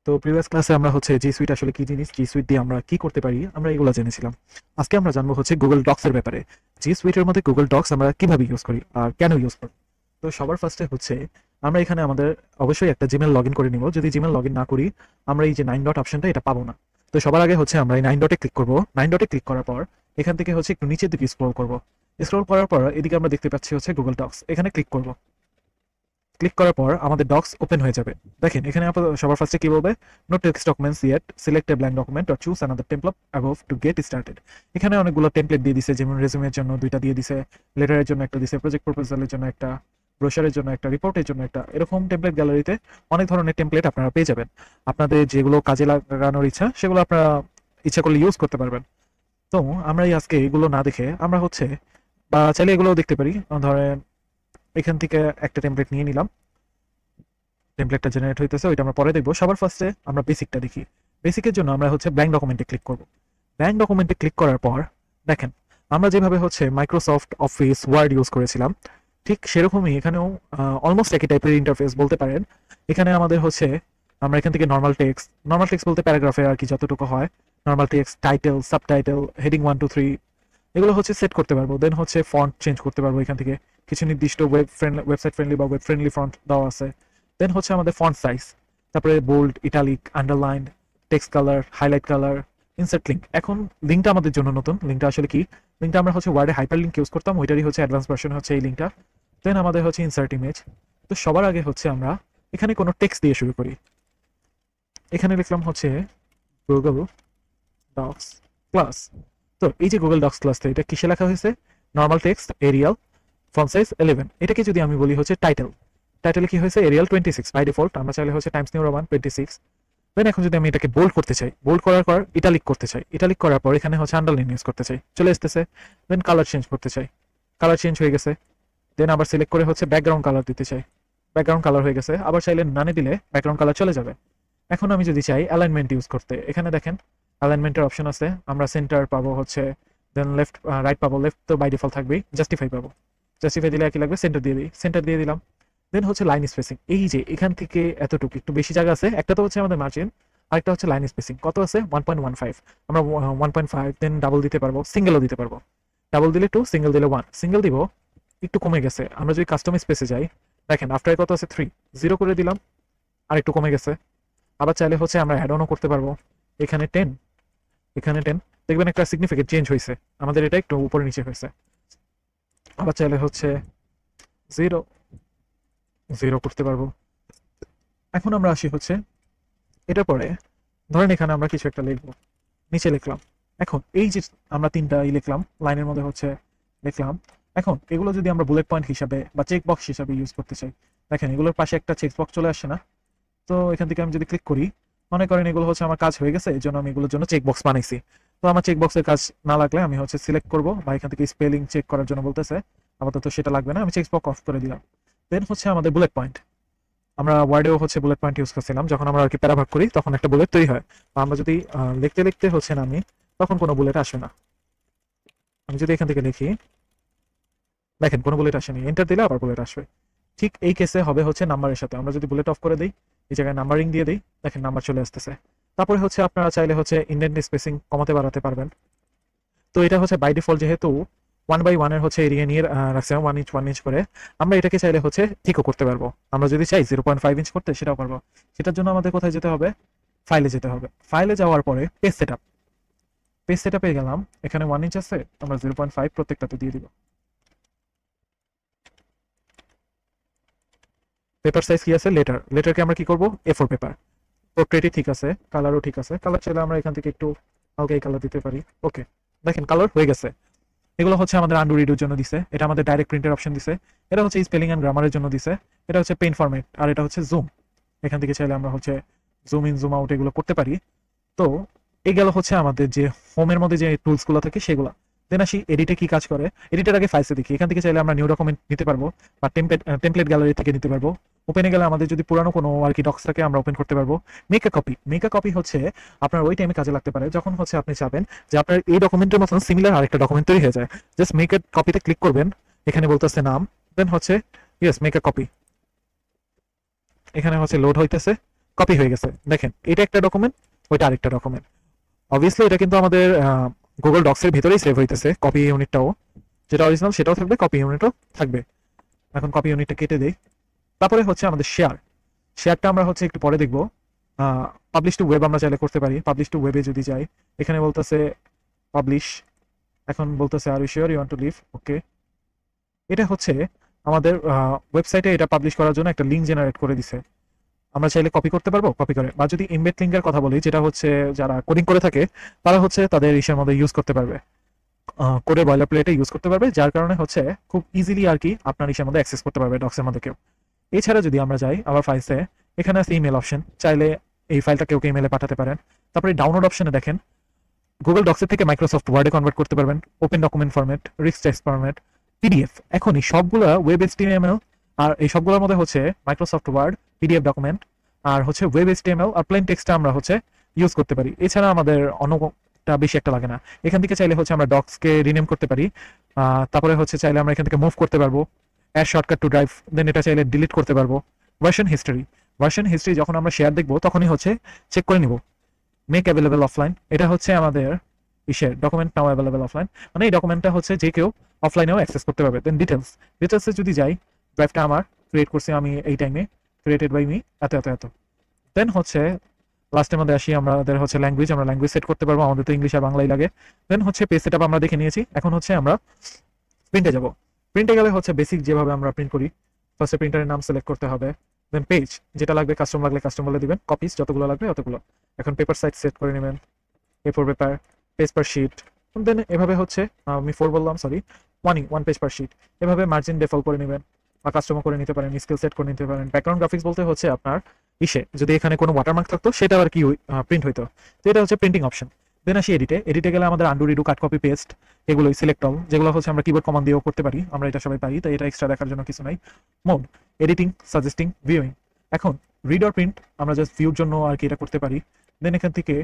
তো প্রিভিয়াস ক্লাসে আমরা হচ্ছে জি সুইট আসলে কি জিনিস, জি সুইট দিয়ে আমরা কি করতে পারি, আমরা এগুলো জেনেছিলাম। আজকে আমরা জানবো হচ্ছে গুগল ডক্স এর ব্যাপারে। জি সুইটের মধ্যে গুগল ডক্স আমরা কিভাবে ইউজ করি আর কেন ইউজ করি। তো সবার ফার্স্টে হচ্ছে আমরা এখানে আমাদের অবশ্যই একটা জিমেল লগ ইন করে নিব। যদি জিমেল লগ ইন না করি আমরা এই যে 9 ডট অপশনটা এটা পাবো না। তো সবার আগে হচ্ছে আমরা এই 9 ডটে ক্লিক করব। 9 ডটে ক্লিক করার পর এখান থেকে হচ্ছে একটু নিচের দিকে স্ক্রল করব। স্ক্রল করার পর এদিকে আমরা দেখতে পাচ্ছি হচ্ছে গুগল ডক্স, এখানে ক্লিক করব। ক্লিক করার পর আমাদের ডক্স ওপেন হয়ে যাবে। দেখেন এখানে সবার ফার্স্টে কি বলবে, no text documents yet, select a blank document or choose another template above to get started. এখানে অনেকগুলো টেমপ্লেট দিয়ে দিছে, যেমন রেজুমের জন্য দুইটা দিয়ে দিছে, লেটারের জন্য একটা দিছে, প্রজেক্ট প্রপোজালের জন্য একটা, ব্রোশারের জন্য একটা, রিপোর্টের জন্য একটা। এরকম টেমপ্লেট গ্যালারিতে অনেক ধরনের টেমপ্লেট আপনারা পেয়ে যাবেন। আপনাদের যেগুলো কাজে লাগানোর ইচ্ছা সেগুলো আপনারা ইচ্ছা করলে ইউজ করতে পারবেন। তো আমরা এই আজকে এগুলো না দেখে আমরা হচ্ছে বা চাইলে এগুলোও দেখতে পারি। ধরেন এখান থেকে একটা টেমপ্লেট নিয়ে নিলাম, টেমপ্লেটটা জেনারেট হইতেছে, ওইটা আমরা পরে দেখবো। সবার ফার্স্টে আমরা বেসিকটা দেখি। বেসিকের জন্য আমরা হচ্ছে ব্ল্যাঙ্ক ডকুমেন্টে ক্লিক করব। ব্ল্যাঙ্ক ডকুমেন্টে ক্লিক করার পর দেখেন আমরা যেভাবে হচ্ছে মাইক্রোসফট অফিস ওয়ার্ড ইউজ করেছিলাম ঠিক সেরকমই এখানেও অলমোস্ট একই টাইপের ইন্টারফেস বলতে পারেন। এখানে আমাদের হচ্ছে আমরা এখান থেকে নর্মাল টেক্সট বলতে প্যারাগ্রাফে আর কি যতটুকু হয়, normal text, title, subtitle, heading 1 2 3 এগুলো হচ্ছে সেট করতে পারবো। দেন হচ্ছে ফন্ট চেঞ্জ করতে পারবো এখান থেকে, কিছু নির্দিষ্ট ওয়েবসাইট ফ্রেন্ডলি বা ওয়েব ফ্রেন্ডলি ফন্ট দেওয়া আছে। দেন হচ্ছে আমাদের ফন্ট সাইজ, তারপরে bold, italic, underline, text colour, highlight colour, insert link. এখন লিঙ্কটা আমাদের জন্য নতুন। লিঙ্কটা আসলে কি, লিঙ্কটা আমরা হচ্ছে ওয়ার্ডে হাইপার লিঙ্ক ইউজ করতাম, ওইটারই হচ্ছে অ্যাডভান্স ভার্সন হচ্ছে এই লিঙ্কটা। দেন আমাদের হচ্ছে ইনসার্ট ইমেজ। তো সবার আগে হচ্ছে আমরা এখানে কোনো টেক্সট দিয়ে শুরু করি। এখানে লিখলাম হচ্ছে গুগল ডক্স প্লাস। তো এই যে গুগল ডক্স ক্লাস, এটা কিসে লেখা হয়েছে, normal text, Arial, font size 11। এটাকে যদি আমি বলি হচ্ছে টাইটেল, টাইটেলে কি হয়েছে এরিয়াল 26 বাই ডিফল্ট, আমরা চাইলে হচ্ছে টাইমস নিউ রোমান 26। দেন এখন যদি আমি এটাকে বোল্ড করতে চাই, বোল্ড করার পর ইটালিক করতে চাই, ইটালিক করার পর এখানে হচ্ছে আন্ডারলাইন ইউজ করতে চাই, চলে আসতেছে। দেন কালার চেঞ্জ করতে চাই, কালার চেঞ্জ হয়ে গেছে। দেন আবার সিলেক্ট করে হচ্ছে ব্যাকগ্রাউন্ড কালার দিতে চাই, ব্যাকগ্রাউন্ড কালার হয়ে গেছে। আবার চাইলে নানে দিলে ব্যাকগ্রাউন্ড কালার চলে যাবে। এখন আমি যদি চাই অ্যালাইনমেন্ট ইউজ করতে, এখানে দেখেন অ্যালাইনমেন্টের অপশন আছে। আমরা সেন্টার পাবো হচ্ছে, দেন লেফট রাইট পাবো, লেফট তো বাই ডিফল্ট থাকবেই, জাস্টিফাই পাবো, জাস্টিফাই দিলে একই লাগবে, সেন্টার দিয়ে দিই, সেন্টার দিয়ে দিলাম। দেন হচ্ছে লাইন স্পেসিং, এই যে এখান থেকে এতটুকু একটু বেশি জায়গা আছে, একটা তো হচ্ছে আমাদের মার্জিন, আরেকটা হচ্ছে লাইন স্পেসিং। কত আছে 1.15, আমরা 1.5 দেন ডাবল দিতে পারবো, সিঙ্গেলও দিতে পারবো। ডাবল দিলে 2, সিঙ্গেল দিলে 1, সিঙ্গেল দিব একটু কমে গেছে। আমরা যদি কাস্টম স্পেসে যাই দেখেন আফটার কত আছে 3, 0 করে দিলাম, আর একটু কমে গেছে। আবার চাইলে হচ্ছে আমরা অ্যাড অনও করতে পারবো, এখানে 10, এখানে 10, দেখবেন একটা সিগনিফিকেন্ট চেঞ্জ হয়েছে, আমাদের এটা একটু উপরে নিচে হয়েছে। আবার চাইলে হচ্ছে 0, 0 করতে পারবো। এখন আমরা আসি হচ্ছে এটার পরে, ধরেন এখানে আমরা কিছু একটা লিখবো, নিচে লিখলাম। এখন এই যে আমরা তিনটা লিখলাম লাইনের মধ্যে হচ্ছে লিখলাম, এখন এগুলো যদি আমরা বুলেট পয়েন্ট হিসাবে বা চেক বক্স হিসাবে ইউজ করতে চাই, দেখেন এগুলোর পাশে একটা চেক বক্স চলে আসছে না। তো এখান থেকে আমি যদি ক্লিক করি, মনে করেন এগুলো হচ্ছে আমার কাজ হয়ে গেছে, এই জন্য আমি এগুলোর জন্য চেক বক্স বানাইছি। তো আমার চেক বক্সের কাজ না লাগলে আমি হচ্ছে সিলেক্ট করবো, বা এখান থেকে স্পেলিং চেক করার জন্য বলতেছে, আপাতত সেটা লাগবে না, আমি চেক বক্স অফ করে দিলাম। দেন হচ্ছে আমাদের বুলেট পয়েন্ট, আমরা ওয়ার্ডেও হচ্ছে বুলেট পয়েন্ট ইউজ করছিলাম, যখন আমরা আর কি প্যারাভাগ করি তখন একটা বুলেট তৈরি হয়। বা আমরা যদি লিখতে লিখতে হচ্ছে না আমি, তখন কোনো বুলেট আসে না। আমি যদি এখান থেকে লিখি দেখেন কোনো বুলেট আসেনি, এন্টার দিলে আবার বুলেট আসবে। ঠিক এই কেসে হবে হচ্ছে নাম্বারের সাথে, আমরা যদি বুলেট অফ করে দিই, এই জায়গায় নাম্বারিং দিয়ে দিই, দেখেন নাম্বার চলে আসতেছে। তারপরে হচ্ছে আপনারা চাইলে হচ্ছে ইন্ডেন্ট স্পেসিং কমাতে বাড়াতে পারবেন। তো এটা হচ্ছে বাই ডিফল্ট যেহেতু 1/1 এর হচ্ছে এরিয়া নিয়ে রাখছে 1 ইঞ্চ করে, আমরা এটাকে চাইলে হচ্ছে ঠিকও করতে পারবো। আমরা যদি চাই 0.5 ইঞ্চ করতে সেটাও পারবো। সেটার জন্য আমাদের কোথায় যেতে হবে, ফাইলে যেতে হবে। ফাইলে যাওয়ার পরে page set up, page set আপে গেলাম, এখানে 1 ইঞ্চ আছে, আমরা 0.5 প্রত্যেকটাতে দিয়ে দিব। পেপার সাইজ কি আছে, লেটারকে আমরা কি করব, A4 পেপার। পোর্ট্রেটই ঠিক আছে, কালারও ঠিক আছে, কালার চাইলে আমরা এখান থেকে একটু হালকা এই কালার দিতে পারি। ওকে, দেখেন কালার হয়ে গেছে। এগুলো হচ্ছে আমাদের আন্ডু রিডুর জন্য দিছে, এটা আমাদের ডাইরেক্ট প্রিন্টের অপশন দিছে, এটা হচ্ছে স্পেলিং এন্ড গ্রামারের জন্য দিছে, এটা হচ্ছে পেন ফরম্যাট, আর এটা হচ্ছে জুম। এখান থেকে চাইলে আমরা হচ্ছে জুম ইন জুম আউট এগুলো করতে পারি। তো এই গেল হচ্ছে আমাদের যে হোমের মধ্যে যে টুলস গুলো থাকে সেগুলো। দেন আসি এডিটে কি কাজ করে, এডিটের আগে ফাইলসে দেখি। এখান থেকে চাইলে আমরা নিউ ডকুমেন্ট নিতে পারবো, বা টেমপ্লেট গ্যালারি থেকে নিতে পারবো। ওপেনে গেলে আমাদের যদি পুরানো কোনো আর কি ডক্স থাকে আমরা ওপেন করতে পারবো। মেক আ কপি হচ্ছে আপনার ওই টাইমে কাজে লাগতে পারে যখন হচ্ছে আপনি চাবেন যে আপনার এই ডকুমেন্টের মতন সিমিলার আরেকটা ডকুমেন্ট তৈরি হয়ে যায়। জাস্ট মেক এ কপিতে ক্লিক করবেন, এখানে বলতেছে নাম, দেন হচ্ছে ইয়েস মেক আ কপি, এখানে হচ্ছে লোড হইতেছে, কপি হয়ে গেছে। দেখেন এটা একটা ডকুমেন্ট, ওইটা আরেকটা ডকুমেন্ট। অবভিয়াসলি এটা কিন্তু আমাদের গুগল ডক্স এর ভিতরেই সেভ হইতেছে, কপি ইউনিটটাও যেটা অরিজিনাল সেটাও থাকবে, কপি ইউনিটও থাকবে। এখন কপি ইউনিটটা কেটে দেই। তারপরে হচ্ছে আমাদের শেয়ারটা আমরা হচ্ছে একটু পরে দেখবো। পাবলিশ টু ওয়েব আমরা চাইলে করতে পারি। পাবলিশ টু ওয়েবে যদি যাই, এখানে বলতেছে পাবলিশ, এখন বলতেছে are you sure you want to leave, okay. এটা হচ্ছে আমাদের ওয়েবসাইটে এটা পাবলিশ করার জন্য একটা লিঙ্ক জেনারেট করে দিছে। আমরা চাইলে কপি করতে পারবো, কপি করে, বা যদি এমবেড লিঙ্কের কথা বলি, যেটা হচ্ছে যারা কোডিং করে থাকে তারা হচ্ছে তাদের ইসের মধ্যে ইউজ করতে পারবে, কোডের বয়লার প্লেটে ইউজ করতে পারবে, যার কারণে হচ্ছে খুব ইজিলি আর কি আপনার ইসের মধ্যে অ্যাক্সেস করতে পারবে ডক্সের মধ্যে কেউ। এছাড়া যদি আমরা যাই আবার ফাইলসে, এখানে আছে ইমেল অপশন, চাইলে এই ফাইলটা কেউ ইমেলে পাঠাতে পারেন। তারপরে ডাউনলোড অপশনে দেখেন গুগল ডক্সের থেকে মাইক্রোসফট ওয়ার্ডে কনভার্ট করতে পারবেন, open document format, rich text format, PDF. এখন এই সবগুলো ওয়েব এইচটিএমএল, আর এই সবগুলোর মধ্যে হচ্ছে মাইক্রোসফট ওয়ার্ড, পিডিএফ ডকুমেন্ট, আর হচ্ছে ওয়েব এইচটিএমএল আর প্লেন টেক্সটটা আমরা হচ্ছে ইউজ করতে পারি। এছাড়া আমাদের অন্যটা বেশি একটা লাগে না। এখান থেকে চাইলে হচ্ছে আমরা ডক্সকে রিনেম করতে পারি। তারপরে হচ্ছে চাইলে আমরা এখান থেকে মুভ করতে পারবো, অ্যাড শর্টকাট টু ড্রাইভ, দেন এটা চাইলে ডিলিট করতে পারবো। ভার্সন হিস্ট্রি যখন আমরা শেয়ার দেখবো তখনই হচ্ছে চেক করে নিব। মেক অ্যাভেলেবল অফলাইন, এটা হচ্ছে আমাদের ইসের ডকুমেন্ট নাও অ্যাভেলেবল অফলাইন, মানে এই ডকুমেন্টটা হচ্ছে যে কেউ অফলাইনেও অ্যাক্সেস করতে পারবে। দেন ডিটেলসে যদি যাই, ড্রাইভটা আমার ক্রিয়েট করছি আমি এই টাইমে, ক্রিয়েটেড বাই মি, এত এত এত। দেন হচ্ছে লাস্টের মধ্যে আসি, আমাদের হচ্ছে ল্যাঙ্গুয়েজ, আমরা ল্যাঙ্গুয়েজ সেট করতে পারবো, আমাদের তো ইংলিশ আর বাংলাই লাগে। দেন হচ্ছে পেজ সেটআপ আমরা দেখে নিয়েছি, এখন হচ্ছে আমরা প্রিন্টে যাব। প্রিন্টে গেলে হচ্ছে বেসিক যেভাবে আমরা প্রিন্ট করি, ফার্স্টে প্রিন্টারের নাম সিলেক্ট করতে হবে, দেন পেজ, যেটা লাগবে কাস্টম লাগলে কাস্টম বলে দিবেন, কপিস যতগুলো লাগবে অতগুলো। এখন পেপার সাইজ সেট করে নেবেন, A4 paper, page per sheet. Then এভাবে হচ্ছে আমি 4 বললাম, sorry, one page per sheet. এভাবে মার্জিন ডিফল্ট করে নেবেন বা কাস্টমও করে নিতে পারেন, স্কেল সেট করে নিতে পারেন। ব্যাকগ্রাউন্ড গ্রাফিক্স বলতে হচ্ছে আপনার যদি এখানে কোনো ওয়াটারমার্ক থাকতো সেটা আর কি প্রিন্ট হইতো, তো এটা হচ্ছে প্রিন্টিং অপশন। দেন আসি এডিটে গেলে আমাদের undo redo cut copy paste এগুলোই সিলেক্ট অল, যেগুলো হচ্ছে আমরা কিবোর্ড কমান্ড দিয়েও করতে পারি, আমরা এটা সবাই পারি, তাই এটা এক্সট্রা দেখার জন্য কিছু নাই। Mode, editing, suggesting, viewing. এখন রিড অর প্রিন্ট আমরা জাস্ট ভিউর জন্য আর কি এটা করতে পারি। দেন এখান থেকে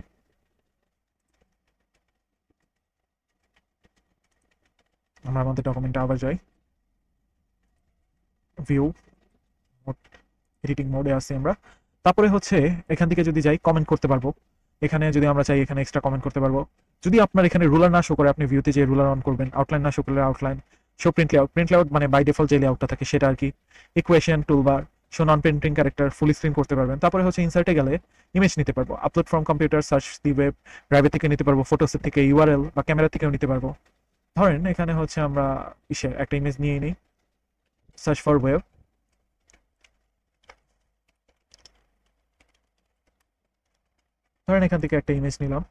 আমরা আমাদের ডকুমেন্টে আবার যাই, ভিউ মোড, এডিটিং মোডে আসি আমরা। তারপরে হচ্ছে এখান থেকে যদি যাই কমেন্ট করতে পারবো, এখানে যদি আমরা চাই এখানে এক্সট্রা কমেন্ট করতে পারবো। যদি আপনার এখানে রুলার না শো করে, আপনি ভিউতে যে রুলার অন করবেন, আউটলাইন না শো করলে আউটলাইন, শো প্রিন্ট লেআউট মানে বাই ডিফল্ট যে লেআউটটা থাকে সেটা আর কি। ইকুয়েশন, টুলবার, শো নন প্রিন্টিং ক্যারেক্টার, ফুল স্ক্রিন করতে পারবেন। তারপরে হচ্ছে ইনসার্টে গেলে ইমেজ নিতে পারবো, upload from computer, search the web, ড্রাইভের থেকে নিতে পারবো, ফটোসের থেকে, ইউআরএল বা ক্যামেরা থেকেও নিতে পারবো। ধরেন এখানে হচ্ছে আমরা একটা ইমেজ নিয়ে নিই, সার্চ ফর ওয়েব, ধরেন এখান থেকে একটা ইমেজ নিলাম,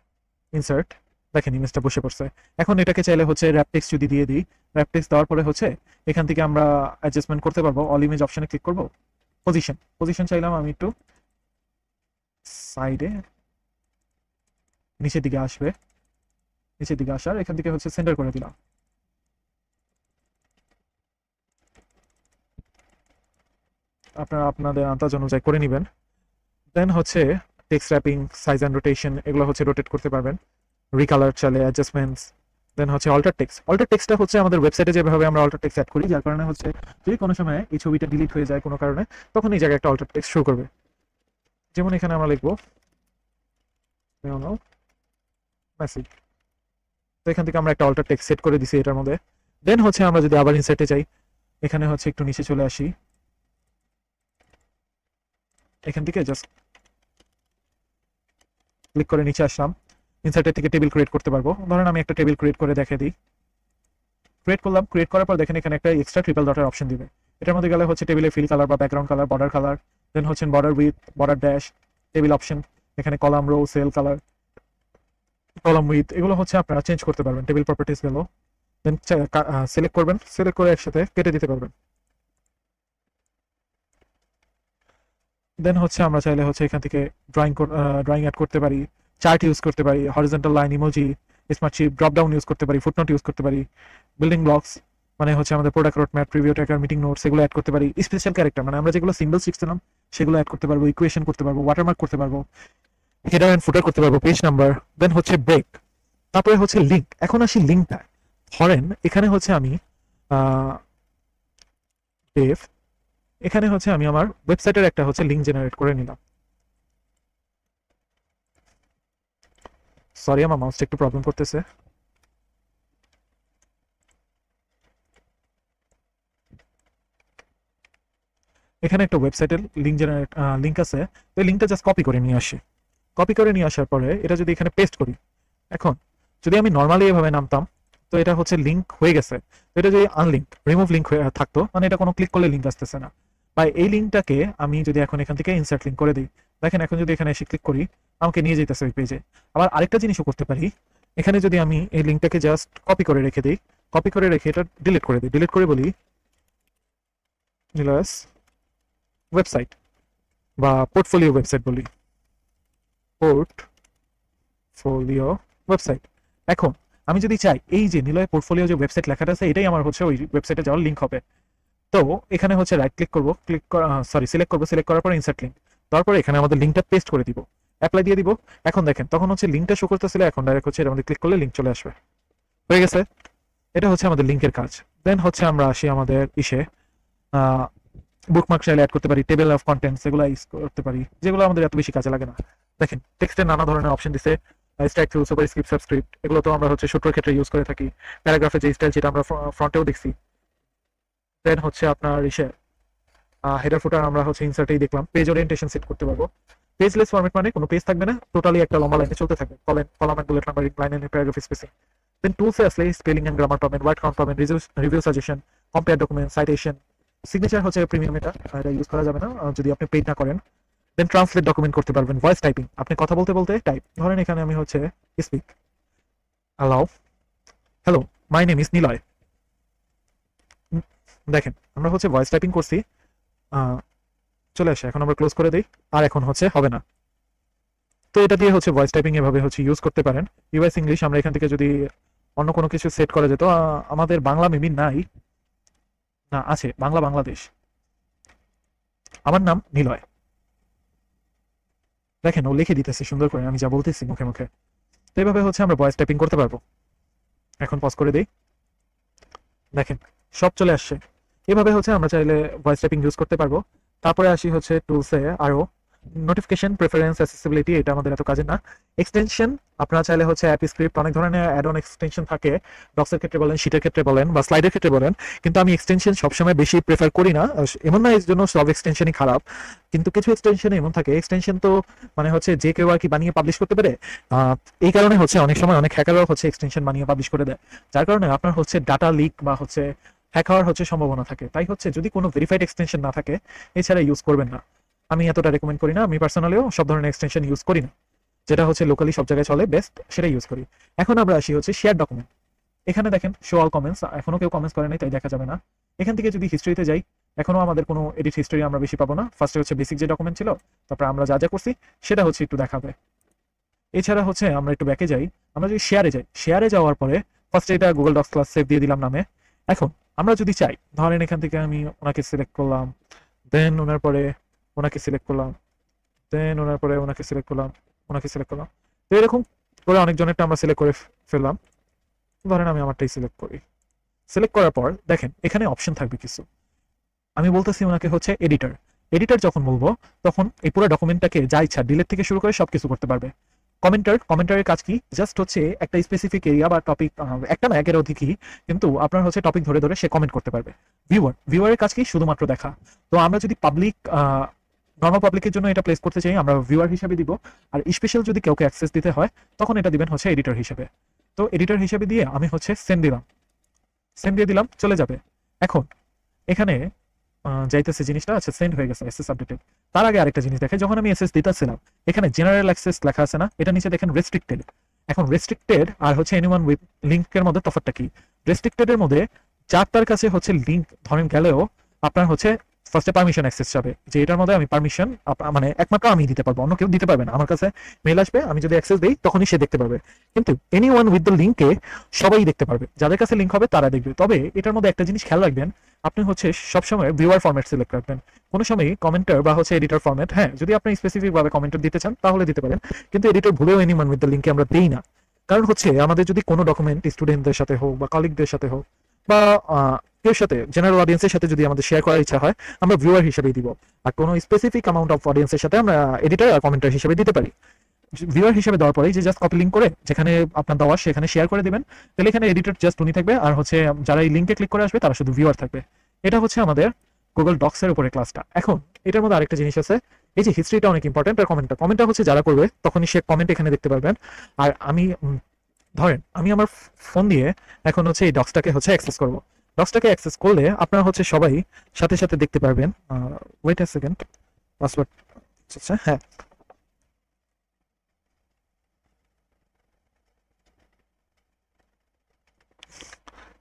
ইনসার্ট, দেখেন ইমেজটা বসে পড়ছে। এখন এটাকে চাইলে হচ্ছে র্যাপ টেক্সট যদি দিয়ে দিই, র্যাপ টেক্সট দেওয়ার পরে হচ্ছে এখান থেকে আমরা অ্যাডজাস্টমেন্ট করতে পারবো। অল ইমেজ অপশনে ক্লিক করবো, পজিশন চাইলাম আমি একটু সাইডে, নিচের দিকে আসবে, নিচের দিকে আসার এখান থেকে হচ্ছে সেন্টার করে দিলাম। আপনারা আপনাদের আন্দাজ অনুযায়ী করে নেবেন। দেন হচ্ছে text wrapping, size and rotation, এগুলো হচ্ছে রোটেট করতে পারবেন। রিকালার চলে, অ্যাডজাস্টমেন্টস। দেন হচ্ছে অল্টার টেক্সটটা হচ্ছে আমাদের ওয়েবসাইটে যেভাবে আমরা অল্টার টেক্সট অ্যাড করি, যার কারণে হচ্ছে যদি কোনো সময় এই ছবিটা ডিলিট হয়ে যায় কোনো কারণে, তখন এই জায়গায় একটা অল্টার টেক্সট শো করবে। যেমন এখানে আমরা লিখবো মেসেজ, তো এখান থেকে আমরা একটা অল্টার টেক্সট সেট করে দিছি এটার মধ্যে। দেন হচ্ছে আমরা যদি আবার ইনসার্টে যাই, এখানে হচ্ছে একটু নিচে চলে আসি, এখান থেকে জাস্ট ক্লিক করে নিচে আসলাম, ইনসার্টের থেকে টেবিল ক্রিয়েট করতে পারবো। ধরেন আমি একটা টেবিল ক্রিয়েট করে দেখে দিই, ক্রিয়েট করলাম, ক্রিয়েট করার পর দেখেন এখানে একটা এক্সট্রা ট্রিপল ডটের অপশন দিবে। এটার মধ্যে গেলে হচ্ছে টেবিলের ফিল কালার বা background colour, border colour, then হচ্ছে border width, border dash, table option, এখানে column, row, cell colour, column width, এগুলো হচ্ছে আপনারা চেঞ্জ করতে পারবেন। টেবিল প্রপার্টিস গেল, দেন সিলেক্ট করবেন, সিলেক্ট করে একসাথে কেটে দিতে পারবেন। দেন হচ্ছে আমরা চাইলে হচ্ছে এখান থেকে ড্রয়িং অ্যাড করতে পারি, চার্ট ইউজ করতে পারি, horizontal line, emoji, smart chip, drop down use করতে পারি, ফুটনোট ইউজ করতে পারি, বিল্ডিং ব্লকস মানে হচ্ছে আমাদের product road map, preview tracker, meeting notes, এগুলো অ্যাড করতে পারি। স্পেশাল ক্যারেক্টার মানে আমরা যেগুলো সিম্বল শিখছিলাম সেগুলো অ্যাড করতে পারবো, ইকুয়েশন করতে পারবো, ওয়াটারমার্ক করতে পারবো, হেডার এন্ড ফুটার করতে পারবো, পেজ নাম্বার। দেন হচ্ছে ব্রেক, তারপরে হচ্ছে লিঙ্ক। এখন আসি লিঙ্কটা, ধরেন এখানে হচ্ছে আমি ডেভ, এখানে হচ্ছে আমি আমার ওয়েবসাইটের একটা হচ্ছে লিঙ্ক জেনারেট করে নিলাম। সরি, আমার মাউসটা একটু প্রবলেম করতেছে। এখানে একটা ওয়েবসাইটের লিঙ্ক আছে, তো এই লিঙ্কটা জাস্ট কপি করে নিয়ে আসি। কপি করে নিয়ে আসার পরে এটা যদি এখানে পেস্ট করি, এখন যদি আমি নর্মালি এভাবে নামতাম, তো এটা হচ্ছে লিঙ্ক হয়ে গেছে। তো এটা যদি আনলিঙ্ক রিমুভ লিঙ্ক হয়ে থাকতো, মানে এটা কোনো ক্লিক করলে লিঙ্ক আসতেছে না। বা এই লিঙ্কটাকে আমি যদি এখন এখান থেকে ইনসার্ট লিঙ্ক করে দিই, দেখেন এখন যদি এখানে এসে ক্লিক করি আমাকে নিয়ে যেতেছে ওই পেজে। আবার আরেকটা জিনিসও করতে পারি, এখানে যদি আমি এই লিঙ্কটাকে জাস্ট কপি করে রেখে দিই, কপি করে রেখে এটা ডিলিট করে দিই, ডিলিট করে বলি নিলয়স ওয়েবসাইট বা পোর্টফোলিও ওয়েবসাইট বলি, পোর্টফোলিও ওয়েবসাইট। এখন আমি যদি চাই এই যে নিলয় পোর্টফোলিও যে ওয়েবসাইট লেখাটা আছে এটাই আমার হচ্ছে ওই ওয়েবসাইটে যাওয়ার লিঙ্ক হবে, তো এখানে হচ্ছে রাইট ক্লিক করবো, সিলেক্ট করবো, সিলেক্ট করার পর ইনসার্ট লিঙ্ক, তারপরে এখানে আমাদের লিঙ্কটা পেস্ট করে দিব, অ্যাপ্লাই দিয়ে দিব। এখন দেখেন তখন হচ্ছে লিঙ্কটা শো করতেছিল, এখন ডাইরেক্ট হচ্ছে এর মধ্যে ক্লিক করলে লিঙ্ক চলে আসবে। হয়ে গেছে, এটা হচ্ছে আমাদের লিঙ্কের কাজ। দেন হচ্ছে আমরা আসি আমাদের ইসে, বুকমার্ক চাইলে অ্যাড করতে পারি, টেবিল অফ কন্টেন্টস এগুলো ইউজ করতে পারি, যেগুলো আমাদের এত বেশি কাজে লাগে না। দেখেন টেক্সটের নানা ধরনের অপশন দিছে, strike through, super script, subscript, এগুলো তো আমরা হচ্ছে সূত্রের ক্ষেত্রে ইউজ করে থাকি। প্যারাগ্রাফের যে স্টাইল যেটা আমরা ফ্রন্টেও দেখছি। দেন হচ্ছে আপনার ইসে হেডার ফুটার আমরা হচ্ছে ইনসার্টেই দেখলাম। পেজ ওরিয়েন্টেশন সেট করতে পারবো। পেজলেস ফরম্যাট মানে কোনো পেজ থাকবে না, টোটালি একটা লম্বা লাইনে চলতে থাকবে, column and bullet numbering, line and paragraph spacing. Then টুলসে আসলে স্পেলিং এন্ড গ্রামার পাবেন, ওয়ার্ড কাউন্ট পাবেন, review suggestion, compare document, citation. Signature হচ্ছে প্রিমিয়াম, এটা ইউজ করা যাবে না যদি আপনি পেইড না করেন। দেন ট্রান্সলেট ডকুমেন্ট করতে পারবেন, ভয়েস টাইপিং, আপনি কথা বলতে বলতে টাইপ, ধরেন এখানে আমি হচ্ছে speak allow, hello my name is Niloy. দেখেন আমরা হচ্ছে ভয়েস টাইপিং করছি, চলে আসে। এখন আমরা ক্লোজ করে দিই, আর এখন হচ্ছে হবে না। তো এটা দিয়ে হচ্ছে ভয়েস টাইপিং এভাবে হচ্ছে ইউজ করতে পারেন। ইউএস ইংলিশ আমরা এখান থেকে যদি অন্য কোনো কিছু সেট করা যেত, আমাদের বাংলা মেবি নাই, না আছে বাংলা বাংলাদেশ, আমার নাম নিলয়। দেখেন ও লিখে দিতেছে সুন্দর করে, আমি যা বলতেছি মুখে মুখে। তো এইভাবে হচ্ছে আমরা ভয়েস টাইপিং করতে পারবো। এখন পজ করে দিই, দেখেন সব চলে আসছে। এভাবে হচ্ছে আমরা চাইলে ভয়েস টাইপিং ইউজ করতে পারবো। তারপরে আসি হচ্ছে টুলসে, আরো নোটিফিকেশন, প্রেফারেন্স, অ্যাক্সেসিবিলিটি, এটা আমাদের এত কাজের না। এক্সটেনশন আপনারা চাইলে হচ্ছে অ্যাপ স্ক্রিপ্ট, অনেক ধরনের অ্যাড অন এক্সটেনশন থাকে, ডক্সের ক্ষেত্রে বলেন, শীটের ক্ষেত্রে বলেন, বা স্লাইডের ক্ষেত্রে বলেন। কিন্তু আমি এক্সটেনশন সবসময় বেশি প্রেফার করি না, এমন না এর জন্য সব এক্সটেনশনই খারাপ, কিন্তু কিছু এক্সটেনশন এমন থাকে, এক্সটেনশন তো মানে হচ্ছে যে কেউ আর কি বানিয়ে পাবলিশ করতে পারে। এই কারণে হচ্ছে অনেক সময় অনেক হ্যাকাররাও হচ্ছে এক্সটেনশন বানিয়ে পাবলিশ করে দেয়, যার কারণে আপনার হচ্ছে ডাটা লিক বা হচ্ছে হ্যাক হওয়ার হচ্ছে সম্ভাবনা থাকে। তাই হচ্ছে যদি কোনো ভেরিফাইড এক্সটেনশন না থাকে এছাড়া ইউজ করবেন না। আমি এতটা রেকমেন্ড করি না, আমি পার্সোনালিও সব ধরনের এক্সটেনশন ইউজ করি না, যেটা হচ্ছে লোকালি সব জায়গায় চলে বেস্ট সেটা ইউজ করি। এখন আমরা আসি হচ্ছে শেয়ার ডকুমেন্ট। এখানে দেখেন শো অল কমেন্টস, এখনো কেউ কমেন্টস করে নাই তাই দেখা যাবে না। এখান থেকে যদি হিস্ট্রিতে যাই, এখনো আমাদের কোনো এডিট হিস্ট্রি আমরা বেশি পাবো না। ফার্স্টে হচ্ছে বেসিক যে ডকুমেন্ট ছিল, তারপর আমরা যা যা করছি সেটা হচ্ছে একটু দেখাবে। এছাড়া হচ্ছে আমরা একটু ব্যাকে যাই, আমরা যদি শেয়ারে যাই, শেয়ারে যাওয়ার পরে ফার্স্টে এটা গুগল ডক্স ক্লাস সেভ দিয়ে দিলাম নামে। এখন আমরা যদি চাই, ধরেন এখান থেকে আমি ওনাকে সিলেক্ট করলাম, দেন ওনার পরে ওনাকে সিলেক্ট করলাম, দেন ওনার পরে ওনাকে সিলেক্ট করলাম, ওনাকে সিলেক্ট করলাম। তো এরকম করে অনেকজনেরটা আমরা সিলেক্ট করে ফেললাম। ধরেন আমি আমারটাই সিলেক্ট করি। সিলেক্ট করার পর দেখেন এখানে অপশন থাকবে কিছু, আমি বলতেছি ওনাকে হচ্ছে এডিটর। এডিটর যখন বলবো তখন এই পুরো ডকুমেন্টটাকে যা ইচ্ছা ডিলিট থেকে শুরু করে সবকিছু করতে পারবে। কমেন্টারের কাজ কি, জাস্ট হচ্ছে একটা স্পেসিফিক এরিয়া বা টপিক, একটা না একের অধিকই, কিন্তু আপনার হচ্ছে টপিক ধরে ধরে সে কমেন্ট করতে পারবে। ভিউয়ারের কাজ কি, শুধুমাত্র দেখা। তো আমরা যদি নর্মাল পাবলিকের জন্য এটা প্লেস করতে চাই, আমরা ভিউয়ার হিসেবে দিব। আর স্পেশাল যদি কাউকে অ্যাক্সেস দিতে হয় তখন এটা দিবেন হচ্ছে এডিটর হিসেবে। তো এডিটর হিসেবে দিয়ে আমি হচ্ছে সেন্ড দিলাম, সেন্ড দিয়ে দিলাম, চলে যাবে। এখন এখানে যাইতেছে জিনিসটা, আচ্ছা সেন্ড হয়ে গেছে, এসএস আপডেটেড। তার আগে আরেকটা জিনিস দেখে, যখন আমি এসএস দিতেছিলাম এখানে জেনারেল অ্যাক্সেস লেখা আছে না, এটা নিচে দেখেন রেস্ট্রিক্টেড। এখন রেস্ট্রিক্টেড আর হচ্ছে এনিওয়ান উইথ লিঙ্কের মধ্যে তফাৎটা কি? রেস্ট্রিক্টেড এর মধ্যে যার তার কাছে হচ্ছে লিঙ্ক ধরেন গেলেও আপনার হচ্ছে ফার্স্টে পারমিশন অ্যাক্সেস যাবে, যে এটার মধ্যে আমি পারমিশন মানে একমাত্র আমি দিতে পারবো, অন্য কেউ দিতে পারবে না। আমার কাছে মেল আসবে, আমি যদি অ্যাক্সেস দিই তখনই সে দেখতে পারবে। কিন্তু এনিওয়ান উইথ দ্য লিঙ্কে সবাই দেখতে পারবে, যাদের কাছে লিঙ্ক হবে তারা দেখবে। তবে এটার মধ্যে একটা জিনিস খেয়াল রাখবেন, আপনি হচ্ছে সবসময় ভিউয়ার ফরম্যাট সিলেক্ট রাখবেন, কোনো সময় কমেন্টার বা হচ্ছে এডিটর ফরম্যাট। হ্যাঁ, যদি আপনি স্পেসিফিক ভাবে কমেন্টার দিতে চান তাহলে দিতে পারেন, কিন্তু এডিটর ভুলেও এনিওয়ান উইথ দ্য লিঙ্কে আমরা দেই না। কারণ হচ্ছে আমাদের যদি কোনো ডকুমেন্ট স্টুডেন্টদের সাথে হোক বা কলিগদের সাথে হোক বা কেউ সাথে জেনারেল অডিয়েন্সের সাথে যদি আমাদের শেয়ার করার ইচ্ছা হয়, আমরা ভিউয়ার হিসেবেই দিব। আর কোনো স্পেসিফিক অ্যামাউন্ট অফ অডিয়েন্সের সাথে আমরা এডিটর আর কমেন্টার হিসেবে দিতে পারি। ভিউয়ার হিসেবে দেওয়ার পরে যে জাস্ট কপি লিঙ্ক করে যেখানে আপনার দেওয়া সেখানে শেয়ার করে দিবেন, তাহলে এখানে এডিটর জাস্ট উনি থাকবে, আর হচ্ছে যারা এই লিঙ্কে ক্লিক করে আসবে তারা শুধু ভিউয়ার থাকবে। এটা হচ্ছে আমাদের গুগল ডক্স এর উপরে ক্লাসটা। এখন এটার মধ্যে আরেকটা জিনিস আছে, এই যে হিস্ট্রিটা অনেক ইম্পর্টেন্ট, আর কমেন্টটা হচ্ছে যারা করবে তখনই সে কমেন্ট এখানে দেখতে পারবেন। আর আমি ধরেন আমি আমার ফোন দিয়ে এখন হচ্ছে এই ডক্সটাকে হচ্ছে অ্যাক্সেস করব। ডক্সটাকে অ্যাক্সেস করলে আপনারা হচ্ছে সবাই সাথে সাথে দেখতে পারবেন। ওয়েট আ সেকেন্ড, পাসওয়ার্ড, আচ্ছা হ্যাঁ,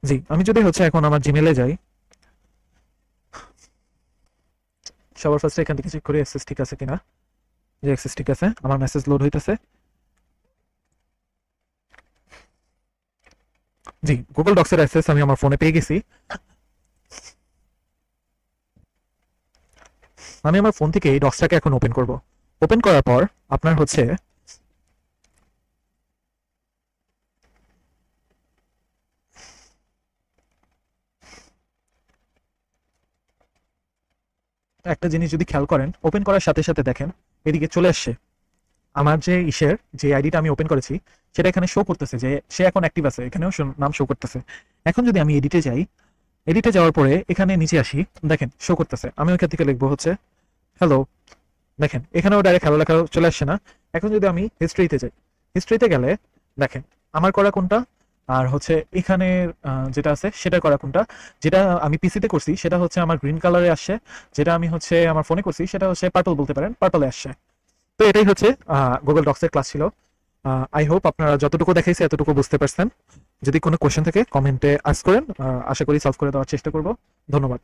জি আমি যদি হচ্ছে এখন আমার জিমেলে যাই, সবার ফার্স্টে এখান থেকে চেক করি অ্যাক্সেস ঠিক আছে কিনা। যে অ্যাক্সেস ঠিক আছে, আমার মেসেজ লোড হইতেছে। জি গুগল ডক্সের অ্যাক্সেস আমি আমার ফোনে পেয়ে গেছি। আমি আমার ফোন থেকে এই ডক্সটাকে এখন ওপেন করব। ওপেন করার পর আপনার হচ্ছে একটা জিনিস যদি খেয়াল করেন, ওপেন করার সাথে সাথে দেখেন এদিকে চলে আসছে আমার যে ইসের যে আইডিটা আমি ওপেন করেছি সেটা এখানে শো করতেছে যে সে এখন অ্যাক্টিভ আছে, এখানেও নাম শো করতেছে। এখন যদি আমি এডিটে যাই, এডিটে যাওয়ার পরে এখানে নিচে আসি, দেখেন শো করতেছে। আমি ওইখান থেকে লিখবো হচ্ছে হ্যালো, দেখেন এখানেও ডাইরেক্ট হ্যালো লেখা চলে আসছে না। এখন যদি আমি হিস্ট্রিতে যাই, হিস্ট্রিতে গেলে দেখেন আমার করা কোনটা, আর হচ্ছে এখানে যেটা আছে সেটা করা কোনটা। যেটা আমি পিসিতে করছি সেটা হচ্ছে আমার গ্রিন কালারে আসছে, যেটা আমি হচ্ছে আমার ফোনে করছি সেটা হচ্ছে পার্পল, বলতে পারেন পার্পলে আসছে। তো এটাই হচ্ছে গুগল ডক্সের ক্লাস ছিল। আই হোপ আপনারা যতটুকু দেখাইছে এতটুকু বুঝতে পারছেন। যদি কোনো কোশ্চেন থাকে কমেন্টে আস্ক করেন, আশা করি সলভ করে দেওয়ার চেষ্টা করব। ধন্যবাদ।